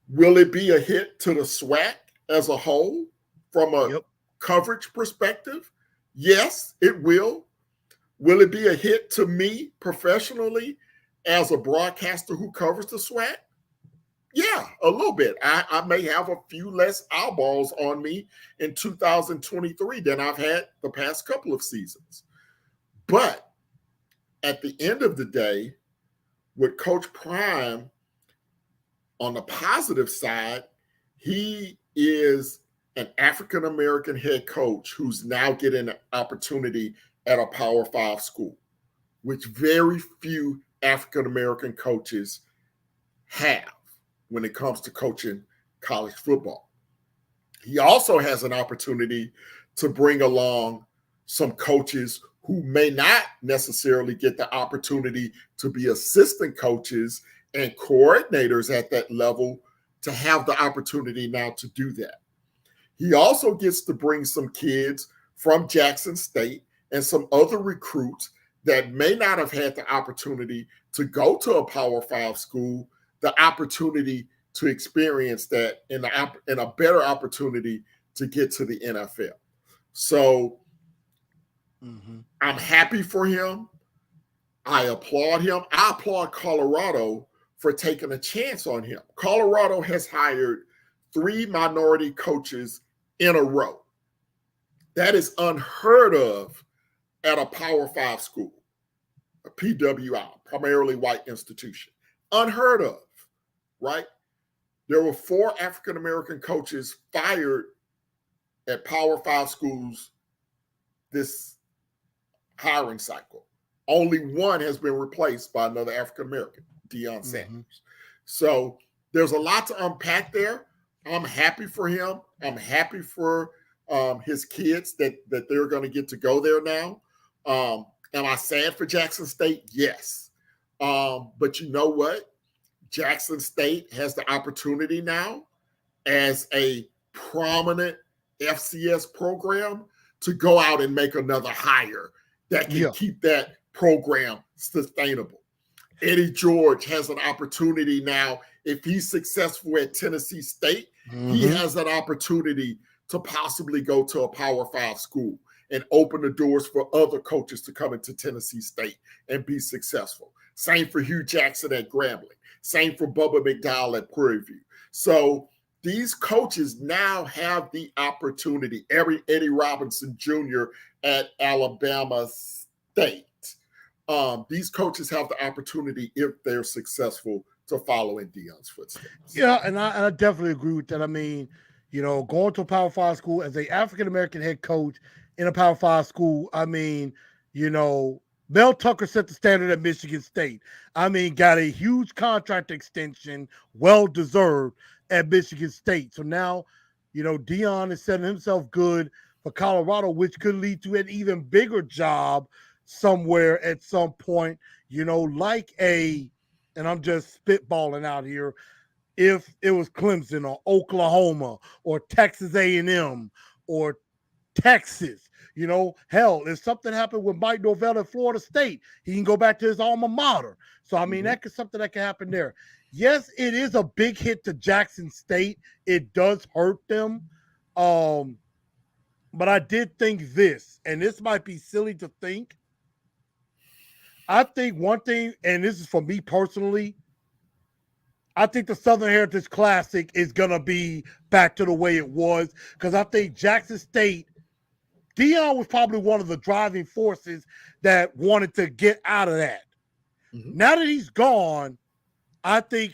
Will it be a hit to the SWAC as a whole from a coverage perspective? Yes, it will. Will it be a hit to me professionally as a broadcaster who covers the SWAC? Yeah, a little bit. I may have a few less eyeballs on me in 2023 than I've had the past couple of seasons. But at the end of the day, with Coach Prime, on the positive side, he is an African-American head coach who's now getting an opportunity at a Power 5 school, which very few African-American coaches have when it comes to coaching college football. He also has an opportunity to bring along some coaches who may not necessarily get the opportunity to be assistant coaches and coordinators at that level, to have the opportunity now to do that. He also gets to bring some kids from Jackson State and some other recruits that may not have had the opportunity to go to a Power 5 school, the opportunity to experience that, and a better opportunity to get to the NFL. So I'm happy for him. I applaud him. I applaud Colorado for taking a chance on him. Colorado has hired 3 minority coaches in a row. That is unheard of at a Power 5 school, a PWI, primarily white institution. Unheard of, right? There were 4 African-American coaches fired at Power 5 schools this hiring cycle. Only 1 has been replaced by another African-American, Deion Sanders. So there's a lot to unpack there. I'm happy for him. I'm happy for his kids that they're going to get to go there now. Am I sad for Jackson State? Yes. But you know what? Jackson State has the opportunity now as a prominent FCS program to go out and make another hire that can keep that program sustainable. Eddie George has an opportunity now. If he's successful at Tennessee State, he has an opportunity to possibly go to a Power 5 school and open the doors for other coaches to come into Tennessee State and be successful. Same for Hugh Jackson at Grambling. Same for Bubba McDowell at Prairie View. So these coaches now have the opportunity. Eddie Robinson Jr. at Alabama State. These coaches have the opportunity, if they're successful, to follow in Deion's footsteps. Yeah, and I definitely agree with that. I mean, you know, going to a Power 5 school as a African-American head coach in a Power 5 school, I mean, you know, Mel Tucker set the standard at Michigan State. I mean, got a huge contract extension, well-deserved, at Michigan State. So now, you know, Deion is setting himself good for Colorado, which could lead to an even bigger job somewhere at some point, you know, like and I'm just spitballing out here, if it was Clemson or Oklahoma or Texas A&M or Texas, you know, hell, if something happened with Mike Norvell at Florida State, he can go back to his alma mater. So, I mean, that could something that can happen there. Yes, it is a big hit to Jackson State. It does hurt them. But I did think this, and this might be silly to think. I think one thing, and this is for me personally, I think the Southern Heritage Classic is going to be back to the way it was because I think Jackson State, Deion was probably one of the driving forces that wanted to get out of that. Mm-hmm. Now that he's gone, I think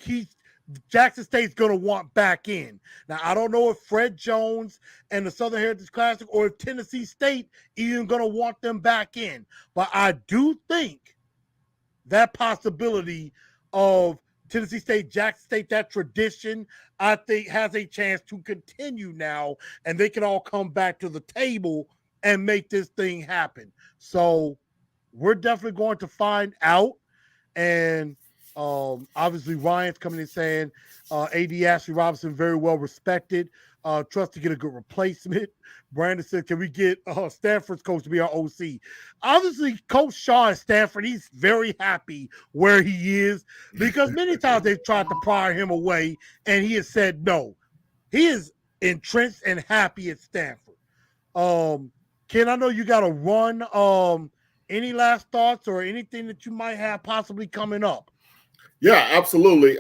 Jackson State's going to want back in. Now, I don't know if Fred Jones and the Southern Heritage Classic or if Tennessee State even going to want them back in. But I do think that possibility of Tennessee State, Jackson State, that tradition, I think has a chance to continue now, and they can all come back to the table and make this thing happen. So we're definitely going to find out. And obviously Ryan's coming in saying AD Ashley Robinson, very well respected. Trust to get a good replacement. Brandon said, can we get Stanford's coach to be our OC? Obviously, Coach Shaw at Stanford, he's very happy where he is because many times they've tried to pry him away, and he has said no. He is entrenched and happy at Stanford. Ken, I know you got to run. Any last thoughts or anything that you might have possibly coming up? Yeah, absolutely.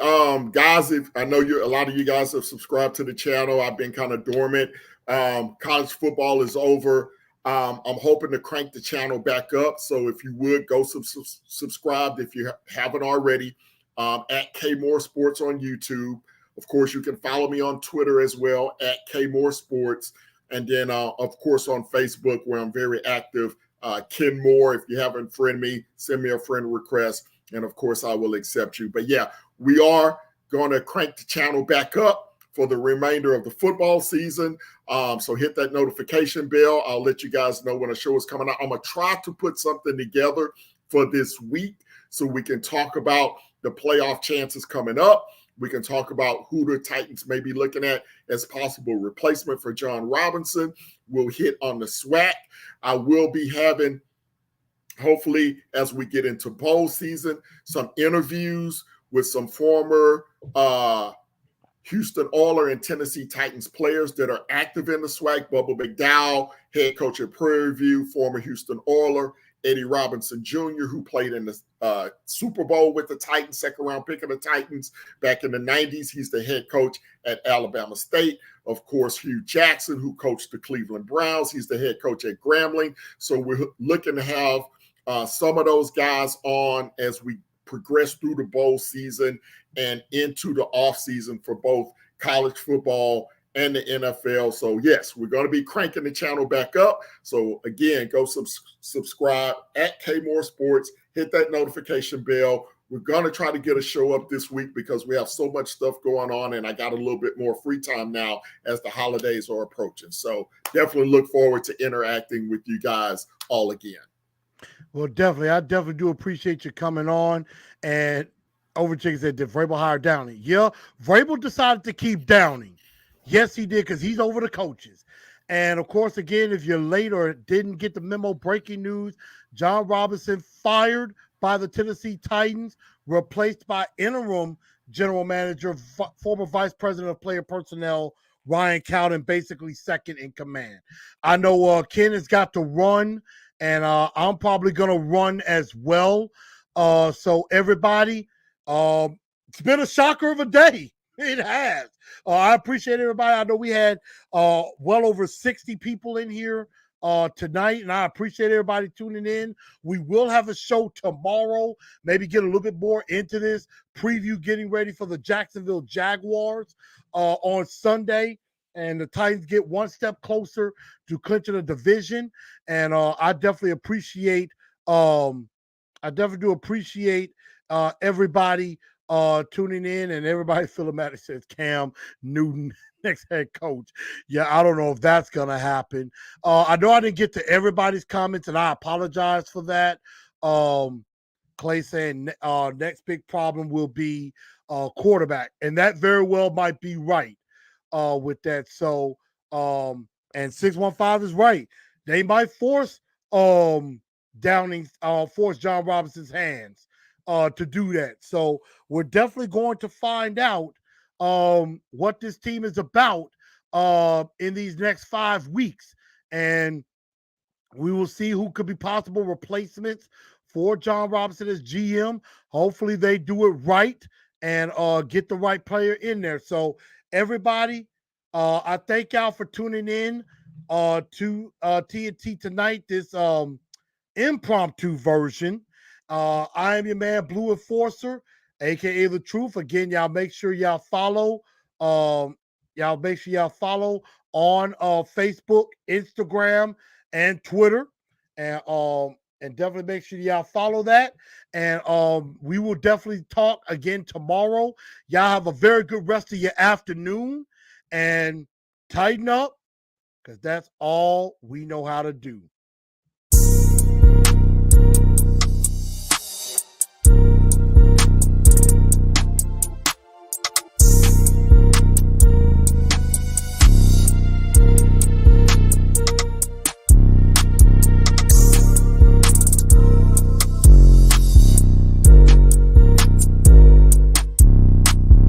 Guys, if I know a lot of you guys have subscribed to the channel. I've been kind of dormant. College football is over. I'm hoping to crank the channel back up. So if you would go subscribe if you haven't already, at K Moore Sports on YouTube. Of course, you can follow me on Twitter as well at K Moore Sports. And then, of course, on Facebook, where I'm very active, Ken Moore. If you haven't friend me, send me a friend request. And of course, I will accept you. But yeah, we are going to crank the channel back up for the remainder of the football season. So hit that notification bell. I'll let you guys know when a show is coming out. I'm going to try to put something together for this week so we can talk about the playoff chances coming up. We can talk about who the Titans may be looking at as possible replacement for Jon Robinson. We'll hit on the SWAC. I will be having, hopefully, as we get into bowl season, some interviews with some former Houston Oilers and Tennessee Titans players that are active in the SWAC. Bubba McDowell, head coach at Prairie View, former Houston Oilers. Eddie Robinson Jr., who played in the Super Bowl with the Titans, second-round pick of the Titans back in the 90s. He's the head coach at Alabama State. Of course, Hugh Jackson, who coached the Cleveland Browns. He's the head coach at Grambling. So we're looking to have some of those guys on as we progress through the bowl season and into the offseason for both college football and the NFL. So yes, we're going to be cranking the channel back up. So again, go subscribe at K Moore Sports, hit that notification bell. We're going to try to get a show up this week because we have so much stuff going on, and I got a little bit more free time now as the holidays are approaching. So definitely look forward to interacting with you guys all again. Well, definitely. I definitely do appreciate you coming on. And Overchick said, did Vrabel hire Downing? Yeah, Vrabel decided to keep Downing. Yes, he did, because he's over the coaches. And, of course, again, if you're late or didn't get the memo, breaking news, Jon Robinson fired by the Tennessee Titans, replaced by interim general manager, former vice president of player personnel, Ryan Cowden, basically second in command. I know Ken has got to run, and I'm probably going to run as well. So, everybody, it's been a shocker of a day. It has. I appreciate everybody. I know we had well over 60 people in here tonight, and I appreciate everybody tuning in. We will have a show tomorrow, maybe get a little bit more into this preview, getting ready for the Jacksonville Jaguars on Sunday, and the Titans get one step closer to clinching a division. And I definitely appreciate everybody tuning in, and everybody feeling mad. It says Cam Newton next head coach. Yeah, I don't know if that's gonna happen. I know I didn't get to everybody's comments, and I apologize for that. Clay saying next big problem will be quarterback, and that very well might be right with that. So and 615 is right. They might force Downing force Jon Robinson's hands to do that. So we're definitely going to find out what this team is about in these next 5 weeks. And we will see who could be possible replacements for Jon Robinson as GM. Hopefully they do it right and get the right player in there. So everybody, I thank y'all for tuning in to TNT tonight, this impromptu version. I am your man, Blue Enforcer, aka The Truth. Again, y'all make sure y'all follow. Y'all make sure y'all follow on Facebook, Instagram, and Twitter, and definitely make sure y'all follow that. And we will definitely talk again tomorrow. Y'all have a very good rest of your afternoon, and tighten up, because that's all we know how to do.